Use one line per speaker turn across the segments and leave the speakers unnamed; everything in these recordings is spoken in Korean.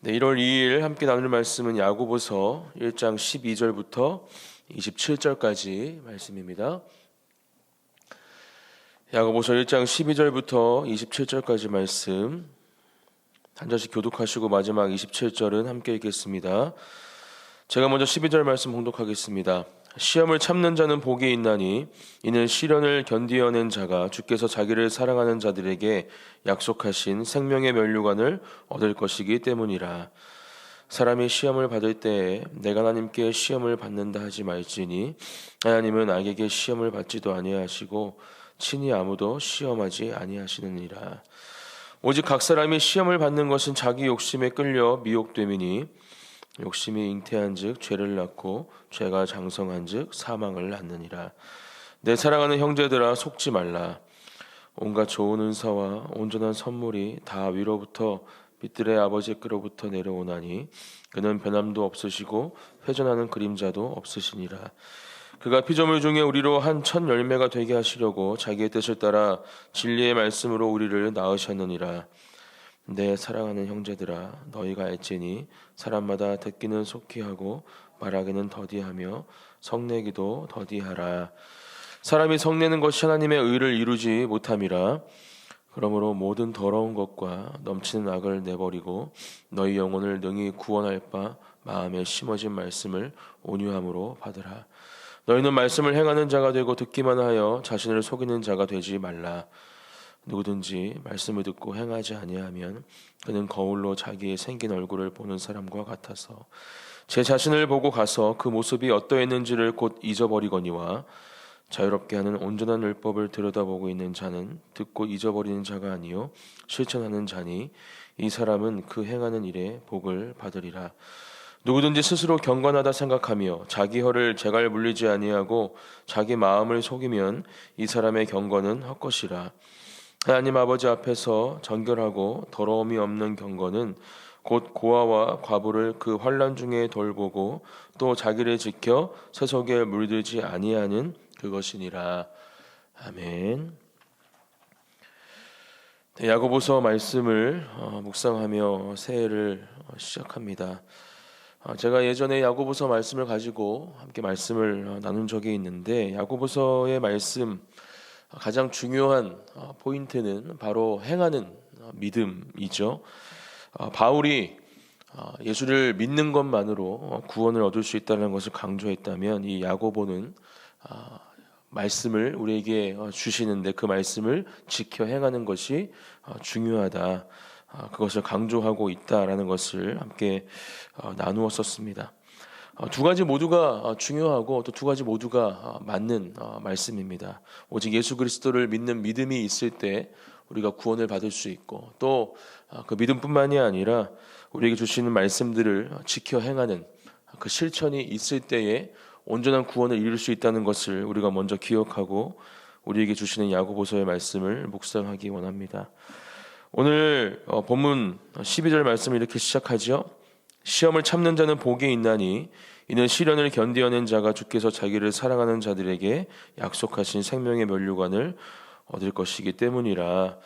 네, 1월 2일 함께 나눌 말씀은 야고보서 1장 12절부터 27절까지 말씀입니다. 야고보서 1장 12절부터 27절까지 말씀 한 절씩 교독하시고 마지막 27절은 함께 읽겠습니다. 제가 먼저 12절 말씀 봉독하겠습니다. 시험을 참는 자는 복이 있나니 이는 시련을 견디어낸 자가 주께서 자기를 사랑하는 자들에게 약속하신 생명의 면류관을 얻을 것이기 때문이라. 사람이 시험을 받을 때에 내가 하나님께 시험을 받는다 하지 말지니 하나님은 악에게 시험을 받지도 아니하시고 친히 아무도 시험하지 아니하시느니라. 오직 각 사람이 시험을 받는 것은 자기 욕심에 끌려 미혹됨이니 욕심이 잉태한즉 죄를 낳고 죄가 장성한즉 사망을 낳느니라. 내 사랑하는 형제들아 속지 말라. 온갖 좋은 은사와 온전한 선물이 다 위로부터 빛들의 아버지께로부터 내려오나니 그는 변함도 없으시고 회전하는 그림자도 없으시니라. 그가 피조물 중에 우리로 한 첫 열매가 되게 하시려고 자기의 뜻을 따라 진리의 말씀으로 우리를 낳으셨느니라. 내 사랑하는 형제들아 너희가 알지니 사람마다 듣기는 속히 하고 말하기는 더디하며 성내기도 더디하라. 사람이 성내는 것이 하나님의 의를 이루지 못함이라. 그러므로 모든 더러운 것과 넘치는 악을 내버리고 너희 영혼을 능히 구원할 바 마음에 심어진 말씀을 온유함으로 받으라. 너희는 말씀을 행하는 자가 되고 듣기만 하여 자신을 속이는 자가 되지 말라. 누구든지 말씀을 듣고 행하지 아니하면 그는 거울로 자기의 생긴 얼굴을 보는 사람과 같아서 제 자신을 보고 가서 그 모습이 어떠했는지를 곧 잊어버리거니와 자유롭게 하는 온전한 율법을 들여다보고 있는 자는 듣고 잊어버리는 자가 아니요 실천하는 자니 이 사람은 그 행하는 일에 복을 받으리라. 누구든지 스스로 경건하다 생각하며 자기 혀를 재갈 물리지 아니하고 자기 마음을 속이면 이 사람의 경건은 헛것이라. 하나님 아버지 앞에서 정결하고 더러움이 없는 경건은 곧 고아와 과부를 그 환난 중에 돌보고 또 자기를 지켜 세속에 물들지 아니하는 그것이니라. 아멘. 네, 야고보서 말씀을 묵상하며 새해를 시작합니다. 제가 예전에 야고보서 말씀을 가지고 함께 말씀을 나눈 적이 있는데 야고보서의 말씀 가장 중요한 포인트는 바로 행하는 믿음이죠. 바울이 예수를 믿는 것만으로 구원을 얻을 수 있다는 것을 강조했다면 이 야고보는 말씀을 우리에게 주시는데 그 말씀을 지켜 행하는 것이 중요하다. 그것을 강조하고 있다라는 것을 함께 나누었었습니다. 두 가지 모두가 중요하고 또 두 가지 모두가 맞는 말씀입니다. 오직 예수 그리스도를 믿는 믿음이 있을 때 우리가 구원을 받을 수 있고 또 그 믿음뿐만이 아니라 우리에게 주시는 말씀들을 지켜 행하는 그 실천이 있을 때에 온전한 구원을 이룰 수 있다는 것을 우리가 먼저 기억하고 우리에게 주시는 야고보서의 말씀을 묵상하기 원합니다. 오늘 본문 12절 말씀을 이렇게 시작하죠. 시험을 참는 자는 복이 있나니 이는 시련을 견디어낸 자가 주께서 자기를 사랑하는 자들에게 약속하신 생명의 면류관을 얻을 것이기 때문이라.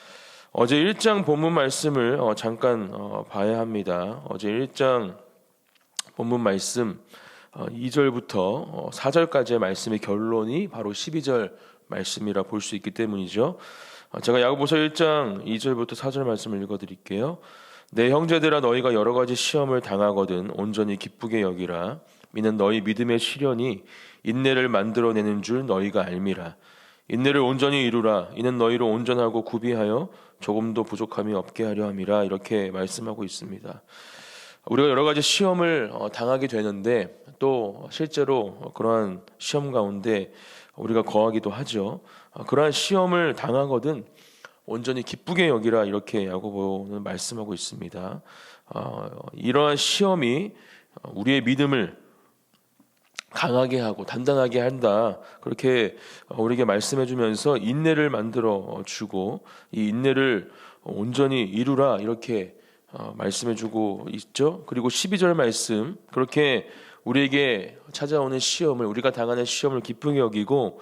어제 1장 본문 말씀을 잠깐 봐야 합니다. 어제 1장 본문 말씀 2절부터 4절까지의 말씀의 결론이 바로 12절 말씀이라 볼 수 있기 때문이죠. 제가 야고보서 1장 2절부터 4절 말씀을 읽어드릴게요. 내 형제들아 너희가 여러 가지 시험을 당하거든 온전히 기쁘게 여기라. 이는 너희 믿음의 시련이 인내를 만들어내는 줄 너희가 알미라. 인내를 온전히 이루라. 이는 너희로 온전하고 구비하여 조금도 부족함이 없게 하려 함이라. 이렇게 말씀하고 있습니다. 우리가 여러 가지 시험을 당하게 되는데 또 실제로 그러한 시험 가운데 우리가 거하기도 하죠. 그러한 시험을 당하거든 온전히 기쁘게 여기라. 이렇게 야고보는 말씀하고 있습니다. 이러한 시험이 우리의 믿음을 강하게 하고 단단하게 한다. 그렇게 우리에게 말씀해 주면서 인내를 만들어 주고 이 인내를 온전히 이루라. 이렇게 말씀해 주고 있죠. 그리고 12절 말씀 그렇게 우리에게 찾아오는 시험을 우리가 당하는 시험을 기쁘게 여기고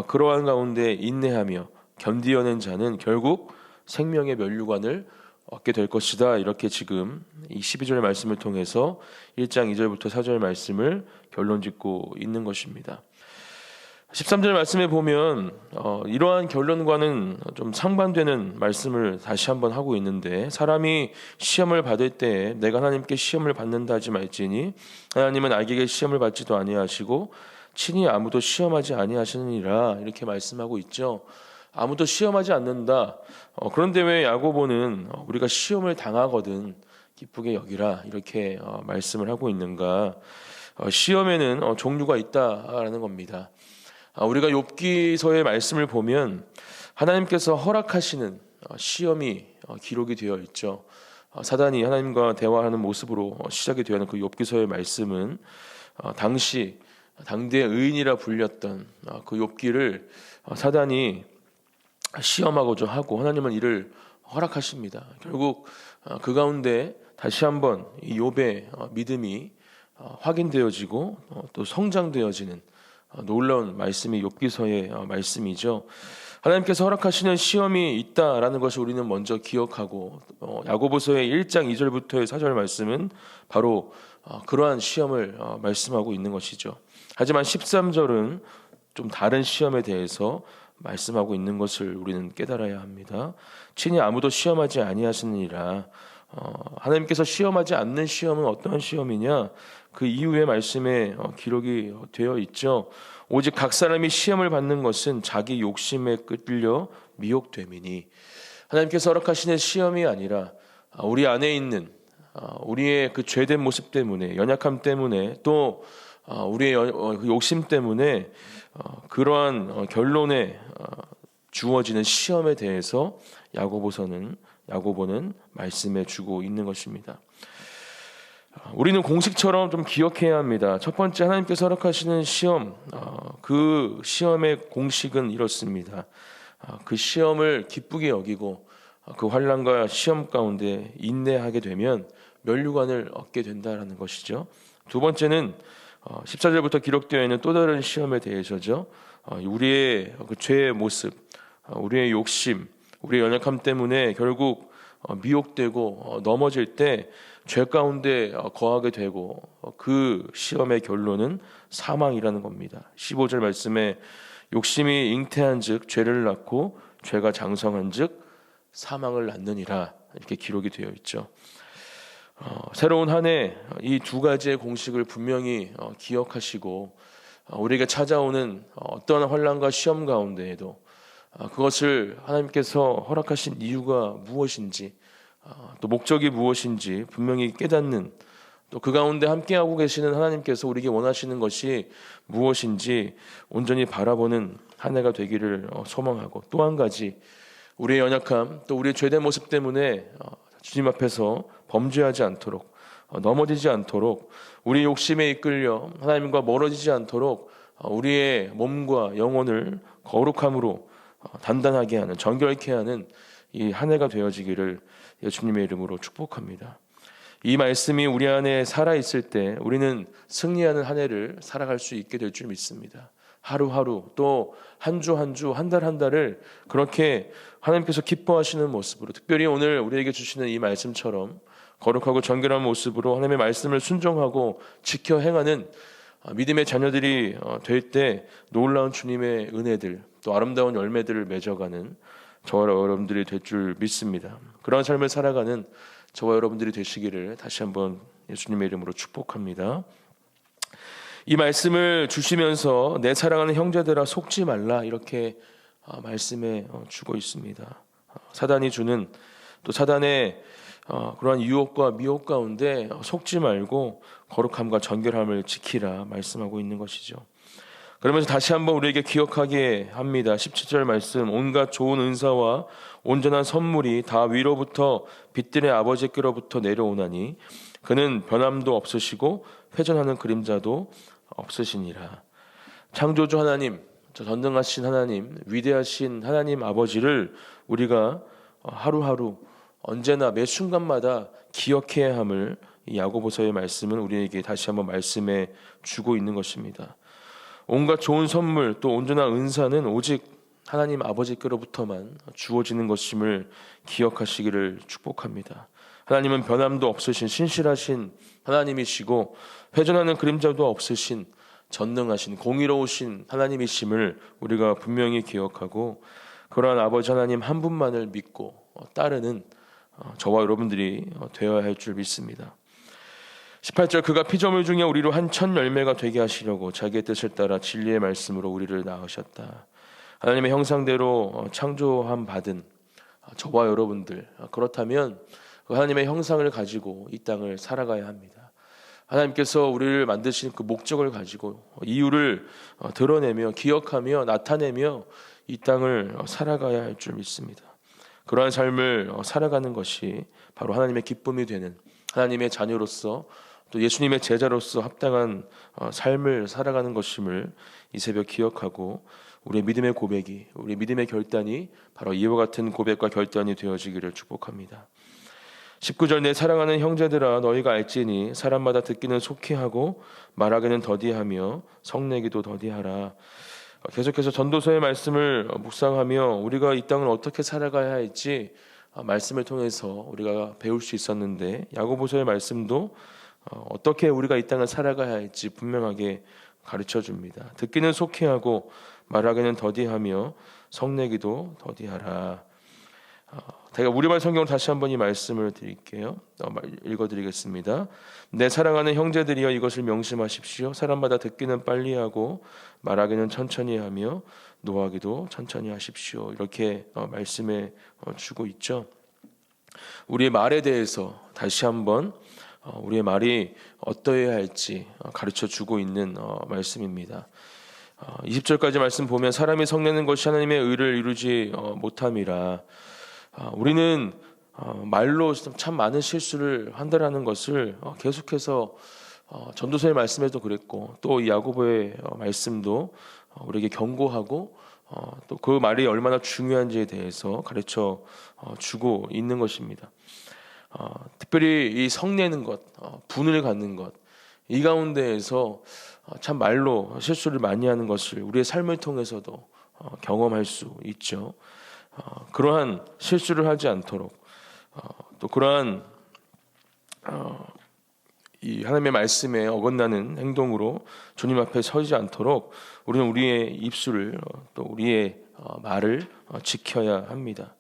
그러한 가운데 인내하며 견디어낸 자는 결국 생명의 면류관을 얻게 될 것이다. 이렇게 지금 이 12절 말씀을 통해서 1장 2절부터 4절 말씀을 결론 짓고 있는 것입니다. 13절 말씀에 보면 이러한 결론과는 좀 상반되는 말씀을 다시 한번 하고 있는데, 사람이 시험을 받을 때 내가 하나님께 시험을 받는다 하지 말지니 하나님은 알게 시험을 받지도 아니하시고 친히 아무도 시험하지 아니하시느니라, 이렇게 말씀하고 있죠. 아무도 시험하지 않는다. 그런데 왜 야고보는 우리가 시험을 당하거든 기쁘게 여기라, 이렇게 말씀을 하고 있는가? 시험에는 종류가 있다라는 겁니다. 우리가 욥기서의 말씀을 보면 하나님께서 허락하시는 시험이 기록이 되어 있죠. 사단이 하나님과 대화하는 모습으로 시작이 되어 있는 그 욥기서의 말씀은 당시 당대의 의인이라 불렸던 그 욥기를 사단이 시험하고자 하고 하나님은 이를 허락하십니다. 결국 그 가운데 다시 한번 이 욥의 믿음이 확인되어지고 또 성장되어지는 놀라운 말씀이 욥기서의 말씀이죠. 하나님께서 허락하시는 시험이 있다라는 것을 우리는 먼저 기억하고, 야고보서의 1장 2절부터의 4절 말씀은 바로 그러한 시험을 말씀하고 있는 것이죠. 하지만 13절은 좀 다른 시험에 대해서 말씀하고 있는 것을 우리는 깨달아야 합니다. 친히 아무도 시험하지 아니하시느니라. 하나님께서 시험하지 않는 시험은 어떠한 시험이냐? 그 이후의 말씀에 기록이 되어 있죠. 오직 각 사람이 시험을 받는 것은 자기 욕심에 끌려 미혹됨이니, 하나님께서 허락하시는 시험이 아니라 우리 안에 있는 우리의 그 죄된 모습 때문에, 연약함 때문에, 또 우리의 욕심 때문에 그러한 결론에 주어지는 시험에 대해서 야고보는 말씀해 주고 있는 것입니다. 우리는 공식처럼 좀 기억해야 합니다. 첫 번째, 하나님께서 허락하시는 시험, 그 시험의 공식은 이렇습니다. 그 시험을 기쁘게 여기고 그 환난과 시험 가운데 인내하게 되면 면류관을 얻게 된다라는 것이죠. 두 번째는 14절부터 기록되어 있는 또 다른 시험에 대해서죠. 우리의 그 죄의 모습, 우리의 욕심, 우리의 연약함 때문에 결국 미혹되고 넘어질 때 죄 가운데 거하게 되고, 그 시험의 결론은 사망이라는 겁니다. 15절 말씀에 욕심이 잉태한즉 죄를 낳고 죄가 장성한즉 사망을 낳느니라, 이렇게 기록이 되어 있죠. 새로운 한 해 이 두 가지의 공식을 분명히 기억하시고, 우리에게 찾아오는 어떠한 환난과 시험 가운데에도 그것을 하나님께서 허락하신 이유가 무엇인지, 또 목적이 무엇인지 분명히 깨닫는, 또 그 가운데 함께하고 계시는 하나님께서 우리에게 원하시는 것이 무엇인지 온전히 바라보는 한 해가 되기를 소망하고, 또 한 가지, 우리의 연약함, 또 우리의 죄된 모습 때문에 주님 앞에서 범죄하지 않도록, 넘어지지 않도록, 우리의 욕심에 이끌려 하나님과 멀어지지 않도록 우리의 몸과 영혼을 거룩함으로 단단하게 하는, 정결케 하는 이 한 해가 되어지기를 예수님의 이름으로 축복합니다. 이 말씀이 우리 안에 살아있을 때 우리는 승리하는 한 해를 살아갈 수 있게 될 줄 믿습니다. 하루하루, 또 한 주 한 주, 한 달 한 달을 그렇게 하나님께서 기뻐하시는 모습으로, 특별히 오늘 우리에게 주시는 이 말씀처럼 거룩하고 정결한 모습으로 하나님의 말씀을 순종하고 지켜 행하는 믿음의 자녀들이 될 때 놀라운 주님의 은혜들, 또 아름다운 열매들을 맺어가는 저와 여러분들이 될 줄 믿습니다. 그런 삶을 살아가는 저와 여러분들이 되시기를 다시 한번 예수님의 이름으로 축복합니다. 이 말씀을 주시면서 내 사랑하는 형제들아 속지 말라, 이렇게 말씀해 주고 있습니다. 사단이 주는, 또 사단의 그러한 유혹과 미혹 가운데 속지 말고 거룩함과 정결함을 지키라 말씀하고 있는 것이죠. 그러면서 다시 한번 우리에게 기억하게 합니다. 17절 말씀, 온갖 좋은 은사와 온전한 선물이 다 위로부터 빛들의 아버지께로부터 내려오나니 그는 변함도 없으시고 회전하는 그림자도 없으시니라. 창조주 하나님, 저 전능하신 하나님, 위대하신 하나님 아버지를 우리가 하루하루 언제나 매 순간마다 기억해야 함을 이 야고보서의 말씀은 우리에게 다시 한번 말씀해 주고 있는 것입니다. 온갖 좋은 선물, 또 온전한 은사는 오직 하나님 아버지께로부터만 주어지는 것임을 기억하시기를 축복합니다. 하나님은 변함도 없으신 신실하신 하나님이시고 회전하는 그림자도 없으신 전능하신 공의로우신 하나님이심을 우리가 분명히 기억하고 그러한 아버지 하나님 한 분만을 믿고 따르는 저와 여러분들이 되어야 할 줄 믿습니다. 18절 그가 피조물 중에 우리로 한 첫 열매가 되게 하시려고 자기의 뜻을 따라 진리의 말씀으로 우리를 낳으셨다. 하나님의 형상대로 창조함 받은 저와 여러분들, 그렇다면 그 하나님의 형상을 가지고 이 땅을 살아가야 합니다. 하나님께서 우리를 만드신 그 목적을 가지고 이유를 드러내며 기억하며 나타내며 이 땅을 살아가야 할 줄 믿습니다. 그러한 삶을 살아가는 것이 바로 하나님의 기쁨이 되는 하나님의 자녀로서 또 예수님의 제자로서 합당한 삶을 살아가는 것임을 이 새벽 기억하고 우리의 믿음의 고백이, 우리의 믿음의 결단이 바로 이와 같은 고백과 결단이 되어지기를 축복합니다. 19절 내 사랑하는 형제들아 너희가 알지니 사람마다 듣기는 속히 하고 말하기는 더디하며 성내기도 더디하라. 계속해서 전도서의 말씀을 묵상하며 우리가 이 땅을 어떻게 살아가야 할지 말씀을 통해서 우리가 배울 수 있었는데 야고보서의 말씀도 어떻게 우리가 이 땅을 살아가야 할지 분명하게 가르쳐 줍니다. 듣기는 속히 하고 말하기는 더디하며 성내기도 더디하라. 제가 우리말 성경으로 다시 한번 이 말씀을 드릴게요. 읽어드리겠습니다. 내 사랑하는 형제들이여 이것을 명심하십시오. 사람마다 듣기는 빨리 하고 말하기는 천천히 하며 노하기도 천천히 하십시오. 이렇게 말씀해 주고 있죠. 우리의 말에 대해서 다시 한번 우리의 말이 어떠해야 할지 가르쳐 주고 있는 말씀입니다. 20절까지 말씀 보면 사람이 성내는 것이 하나님의 의를 이루지 못함이라. 우리는 말로 참 많은 실수를 한다라는 것을 계속해서 전도서의 말씀에도 그랬고 또 이 야고보의 말씀도 우리에게 경고하고 또 그 말이 얼마나 중요한지에 대해서 가르쳐 주고 있는 것입니다. 특별히 이 성내는 것, 분을 갖는 것, 이 가운데에서 참 말로 실수를 많이 하는 것을 우리의 삶을 통해서도 경험할 수 있죠. 그러한 실수를 하지 않도록 또 그러한 이 하나님의 말씀에 어긋나는 행동으로 주님 앞에 서지 않도록 우리는 우리의 입술을 또 우리의 말을 지켜야 합니다.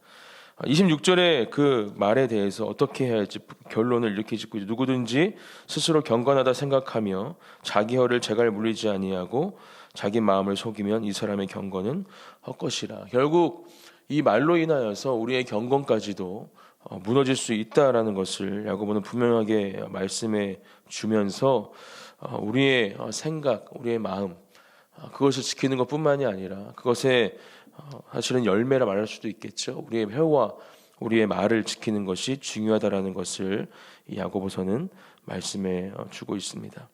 26절에 그 말에 대해서 어떻게 해야 할지 결론을 이렇게 짓고 있죠. 누구든지 스스로 경건하다 생각하며 자기 혀를 재갈 물리지 아니하고 자기 마음을 속이면 이 사람의 경건은 헛것이라. 결국 이 말로 인하여서 우리의 경건까지도 무너질 수 있다라는 것을 야고보는 분명하게 말씀해 주면서 우리의 생각, 우리의 마음 그것을 지키는 것뿐만이 아니라 그것에 사실은 열매라 말할 수도 있겠죠. 우리의 혀와 우리의 말을 지키는 것이 중요하다라는 것을 이 야고보서는 말씀해 주고 있습니다.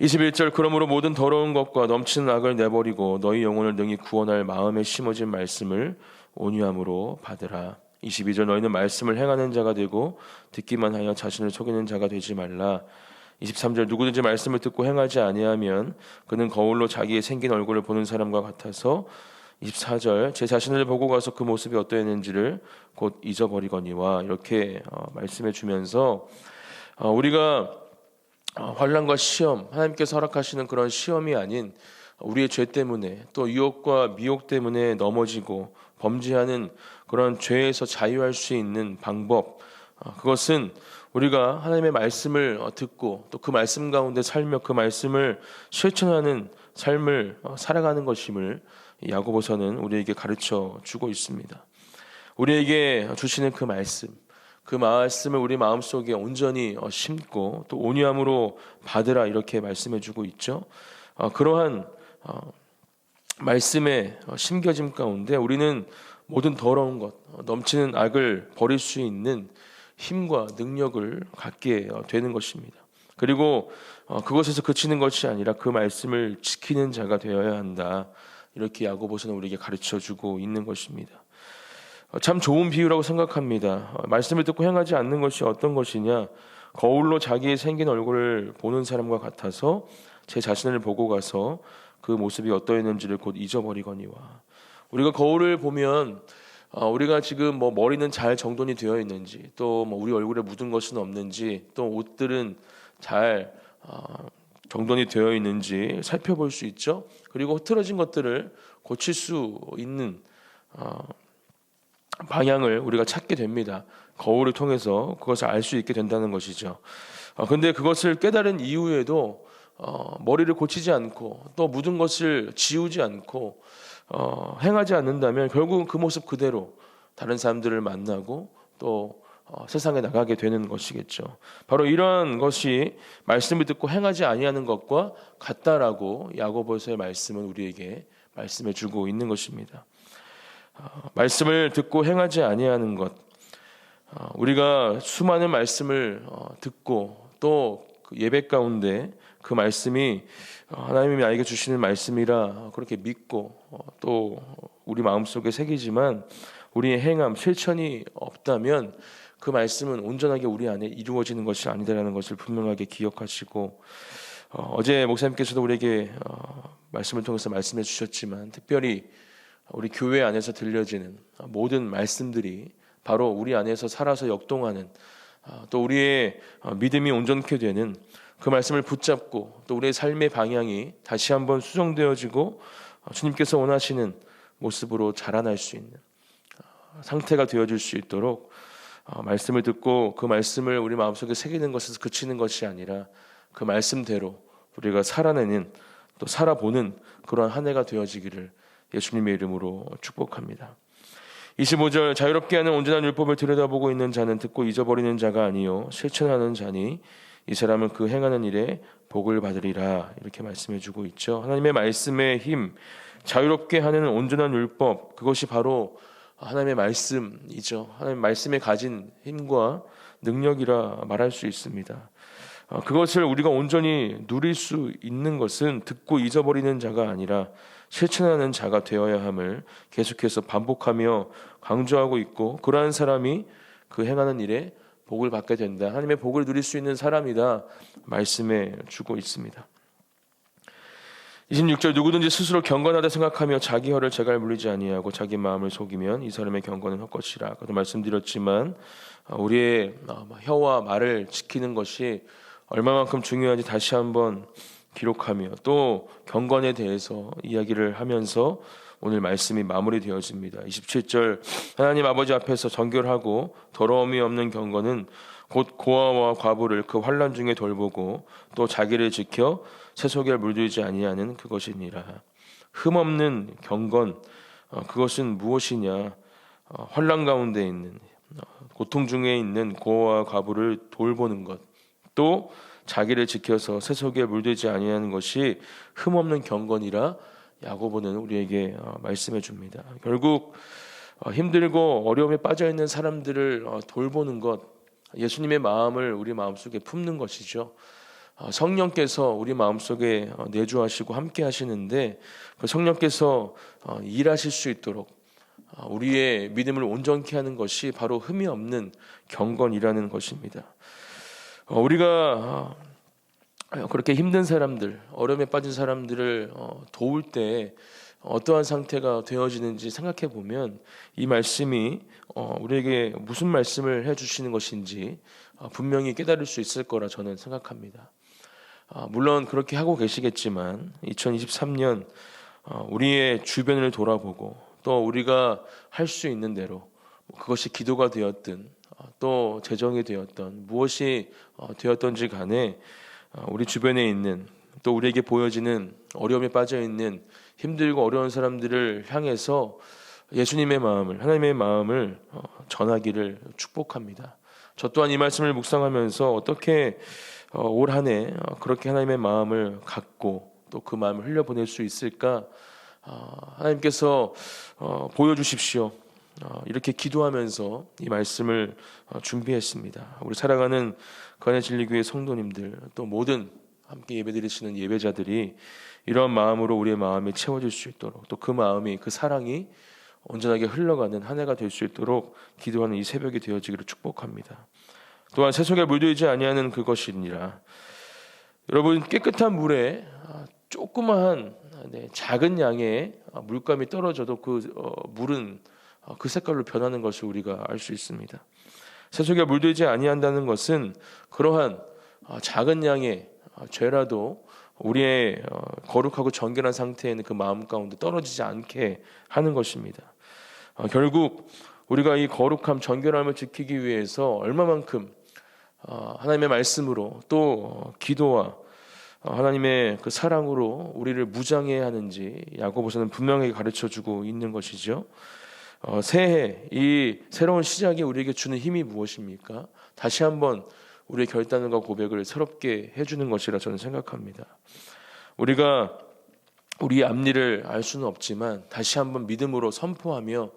21절 그러므로 모든 더러운 것과 넘치는 악을 내버리고 너희 영혼을 능히 구원할 마음에 심어진 말씀을 온유함으로 받으라. 22절 너희는 말씀을 행하는 자가 되고 듣기만 하여 자신을 속이는 자가 되지 말라. 23절 누구든지 말씀을 듣고 행하지 아니하면 그는 거울로 자기의 생긴 얼굴을 보는 사람과 같아서 24절 제 자신을 보고 가서 그 모습이 어떠했는지를 곧 잊어버리거니와. 이렇게 말씀해 주면서 우리가 환난과 시험, 하나님께서 허락하시는 그런 시험이 아닌 우리의 죄 때문에 또 유혹과 미혹 때문에 넘어지고 범죄하는 그런 죄에서 자유할 수 있는 방법, 그것은 우리가 하나님의 말씀을 듣고 또 그 말씀 가운데 살며 그 말씀을 실천하는 삶을 살아가는 것임을 야고보서는 우리에게 가르쳐 주고 있습니다. 우리에게 주시는 그 말씀을 우리 마음속에 온전히 심고 또 온유함으로 받으라 이렇게 말씀해 주고 있죠. 그러한 말씀의 심겨짐 가운데 우리는 모든 더러운 것, 넘치는 악을 버릴 수 있는 힘과 능력을 갖게 되는 것입니다. 그리고 그것에서 그치는 것이 아니라 그 말씀을 지키는 자가 되어야 한다. 이렇게 야고보서는 우리에게 가르쳐주고 있는 것입니다. 참 좋은 비유라고 생각합니다. 말씀을 듣고 행하지 않는 것이 어떤 것이냐? 거울로 자기의 생긴 얼굴을 보는 사람과 같아서 제 자신을 보고 가서 그 모습이 어떠했는지를 곧 잊어버리거니와. 우리가 거울을 보면 우리가 지금 뭐 머리는 잘 정돈이 되어 있는지, 또 뭐 우리 얼굴에 묻은 것은 없는지, 또 옷들은 잘 정돈이 되어 있는지 살펴볼 수 있죠. 그리고 흐트러진 것들을 고칠 수 있는 방향을 우리가 찾게 됩니다. 거울을 통해서 그것을 알 수 있게 된다는 것이죠. 근데 그것을 깨달은 이후에도 머리를 고치지 않고 또 묻은 것을 지우지 않고 행하지 않는다면 결국은 그 모습 그대로 다른 사람들을 만나고 또 세상에 나가게 되는 것이겠죠. 바로 이러한 것이 말씀을 듣고 행하지 아니하는 것과 같다라고 야고보서의 말씀은 우리에게 말씀해 주고 있는 것입니다. 말씀을 듣고 행하지 아니하는 것, 우리가 수많은 말씀을 듣고 또 그 예배 가운데 그 말씀이 하나님이 나에게 주시는 말씀이라 그렇게 믿고 또 우리 마음속에 새기지만 우리의 행함, 실천이 없다면 그 말씀은 온전하게 우리 안에 이루어지는 것이 아니다라는 것을 분명하게 기억하시고, 어제 목사님께서도 우리에게 말씀을 통해서 말씀해 주셨지만 특별히 우리 교회 안에서 들려지는 모든 말씀들이 바로 우리 안에서 살아서 역동하는, 또 우리의 믿음이 온전케 되는 그 말씀을 붙잡고 또 우리의 삶의 방향이 다시 한번 수정되어지고 주님께서 원하시는 모습으로 자라날 수 있는 상태가 되어질 수 있도록 말씀을 듣고 그 말씀을 우리 마음속에 새기는 것에서 그치는 것이 아니라 그 말씀대로 우리가 살아내는, 또 살아보는 그러한 한 해가 되어지기를 예수님의 이름으로 축복합니다. 25절, 자유롭게 하는 온전한 율법을 들여다보고 있는 자는 듣고 잊어버리는 자가 아니요 실천하는 자니 이 사람은 그 행하는 일에 복을 받으리라, 이렇게 말씀해 주고 있죠. 하나님의 말씀의 힘, 자유롭게 하는 온전한 율법, 그것이 바로 하나님의 말씀이죠. 하나님의 말씀에 가진 힘과 능력이라 말할 수 있습니다. 그것을 우리가 온전히 누릴 수 있는 것은 듣고 잊어버리는 자가 아니라 실천하는 자가 되어야 함을 계속해서 반복하며 강조하고 있고, 그러한 사람이 그 행하는 일에 복을 받게 된다, 하나님의 복을 누릴 수 있는 사람이다 말씀해 주고 있습니다. 26절, 누구든지 스스로 경건하다 생각하며 자기 혀를 제갈 물리지 아니하고 자기 마음을 속이면 이 사람의 경건은 헛것이라. 아까도 말씀드렸지만 우리의 혀와 말을 지키는 것이 얼마만큼 중요한지 다시 한번 기록하며 또 경건에 대해서 이야기를 하면서 오늘 말씀이 마무리되어집니다. 27절, 하나님 아버지 앞에서 정결하고 더러움이 없는 경건은 곧 고아와 과부를 그 환난 중에 돌보고 또 자기를 지켜 세속에 물들지 아니하는 그것이니라. 흠없는 경건, 그것은 무엇이냐? 환난 가운데 있는, 고통 중에 있는 고아와 과부를 돌보는 것, 또 자기를 지켜서 세속에 물들지 아니하는 것이 흠없는 경건이라 야고보는 우리에게 말씀해 줍니다. 결국 힘들고 어려움에 빠져 있는 사람들을 돌보는 것, 예수님의 마음을 우리 마음속에 품는 것이죠. 성령께서 우리 마음속에 내주하시고 함께 하시는데 그 성령께서 일하실 수 있도록 우리의 믿음을 온전케 하는 것이 바로 흠이 없는 경건이라는 것입니다. 우리가 그렇게 힘든 사람들, 어려움에 빠진 사람들을 도울 때 어떠한 상태가 되어지는지 생각해 보면 이 말씀이 우리에게 무슨 말씀을 해주시는 것인지 분명히 깨달을 수 있을 거라 저는 생각합니다. 물론 그렇게 하고 계시겠지만 2023년 우리의 주변을 돌아보고 또 우리가 할 수 있는 대로, 그것이 기도가 되었든 또 재정이 되었던 무엇이 되었던지 간에 우리 주변에 있는, 또 우리에게 보여지는 어려움에 빠져 있는 힘들고 어려운 사람들을 향해서 예수님의 마음을, 하나님의 마음을 전하기를 축복합니다. 저 또한 이 말씀을 묵상하면서 어떻게 올 한 해 그렇게 하나님의 마음을 갖고 또 그 마음을 흘려보낼 수 있을까, 하나님께서 보여주십시오. 이렇게 기도하면서 이 말씀을 준비했습니다. 우리 사랑하는 거한의 진리교회 성도님들, 또 모든 함께 예배드리시는 예배자들이 이런 마음으로 우리의 마음이 채워질 수 있도록, 또 그 마음이, 그 사랑이 온전하게 흘러가는 한 해가 될 수 있도록 기도하는 이 새벽이 되어지기를 축복합니다. 또한 세속에 물들지 아니하는 그것이니라. 여러분, 깨끗한 물에 조그마한 작은 양의 물감이 떨어져도 그 물은 그 색깔로 변하는 것을 우리가 알 수 있습니다. 세속에 물들지 아니한다는 것은 그러한 작은 양의 죄라도 우리의 거룩하고 정결한 상태에는 그 마음 가운데 떨어지지 않게 하는 것입니다. 결국 우리가 이 거룩함, 정결함을 지키기 위해서 얼마만큼 하나님의 말씀으로 또 기도와 하나님의 그 사랑으로 우리를 무장해야 하는지 야고보서는 분명하게 가르쳐주고 있는 것이죠. 새해 이 새로운 시작이 우리에게 주는 힘이 무엇입니까? 다시 한번 우리의 결단과 고백을 새롭게 해주는 것이라 저는 생각합니다. 우리가 우리 앞일을 알 수는 없지만 다시 한번 믿음으로 선포하며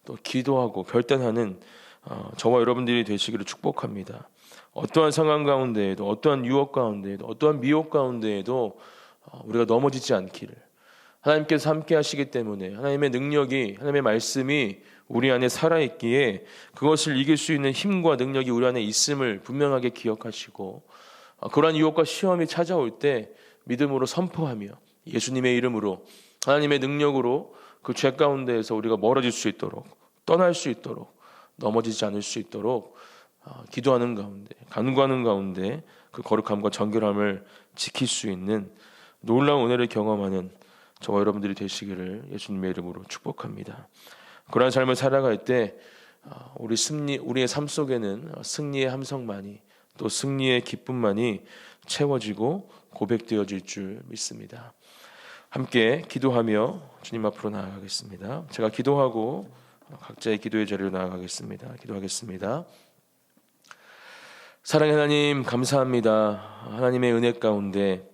또 기도하고 결단하는 저와 여러분들이 되시기를 축복합니다. 어떠한 상황 가운데에도, 어떠한 유혹 가운데에도, 어떠한 미혹 가운데에도 우리가 넘어지지 않기를, 하나님께서 함께 하시기 때문에 하나님의 능력이, 하나님의 말씀이 우리 안에 살아있기에 그것을 이길 수 있는 힘과 능력이 우리 안에 있음을 분명하게 기억하시고, 그러한 유혹과 시험이 찾아올 때 믿음으로 선포하며 예수님의 이름으로, 하나님의 능력으로 그 죄 가운데에서 우리가 멀어질 수 있도록, 떠날 수 있도록, 넘어지지 않을 수 있도록 기도하는 가운데, 간구하는 가운데 그 거룩함과 정결함을 지킬 수 있는 놀라운 은혜를 경험하는 저와 여러분들이 되시기를 예수님의 이름으로 축복합니다. 그러한 삶을 살아갈 때 우리의 삶 속에는 승리의 함성만이, 또 승리의 기쁨만이 채워지고 고백되어질 줄 믿습니다. 함께 기도하며 주님 앞으로 나아가겠습니다. 제가 기도하고 각자의 기도의 자리로 나아가겠습니다. 기도하겠습니다. 사랑의 하나님, 감사합니다. 하나님의 은혜 가운데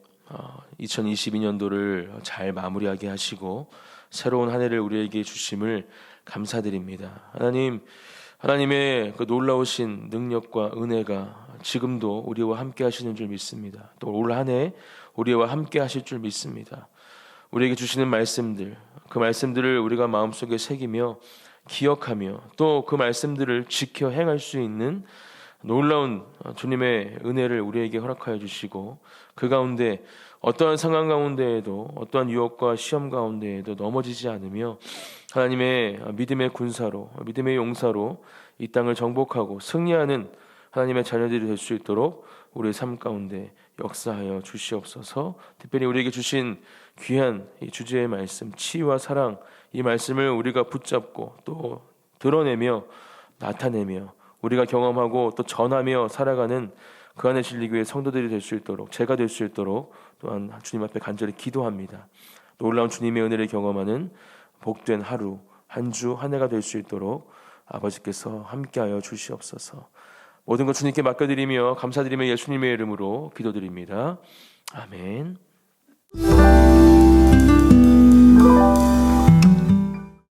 2022년도를 잘 마무리하게 하시고 새로운 한 해를 우리에게 주심을 감사드립니다. 하나님의 그 놀라우신 능력과 은혜가 지금도 우리와 함께 하시는 줄 믿습니다. 또 올 한 해 우리와 함께 하실 줄 믿습니다. 우리에게 주시는 말씀들, 그 말씀들을 우리가 마음속에 새기며 기억하며 또 그 말씀들을 지켜 행할 수 있는 놀라운 주님의 은혜를 우리에게 허락하여 주시고, 그 가운데 어떠한 상황 가운데에도, 어떠한 유혹과 시험 가운데에도 넘어지지 않으며 하나님의 믿음의 군사로, 믿음의 용사로 이 땅을 정복하고 승리하는 하나님의 자녀들이 될 수 있도록 우리의 삶 가운데 역사하여 주시옵소서. 특별히 우리에게 주신 귀한 이 주제의 말씀, 치유와 사랑, 이 말씀을 우리가 붙잡고 또 드러내며 나타내며 우리가 경험하고 또 전하며 살아가는 그 안에 실리기 위해 성도들이 될 수 있도록, 제가 될 수 있도록 또한 주님 앞에 간절히 기도합니다. 놀라운 주님의 은혜를 경험하는 복된 하루, 한 주, 한 해가 될 수 있도록 아버지께서 함께하여 주시옵소서. 모든 것 주님께 맡겨드리며 감사드리며 예수님의 이름으로 기도드립니다. 아멘.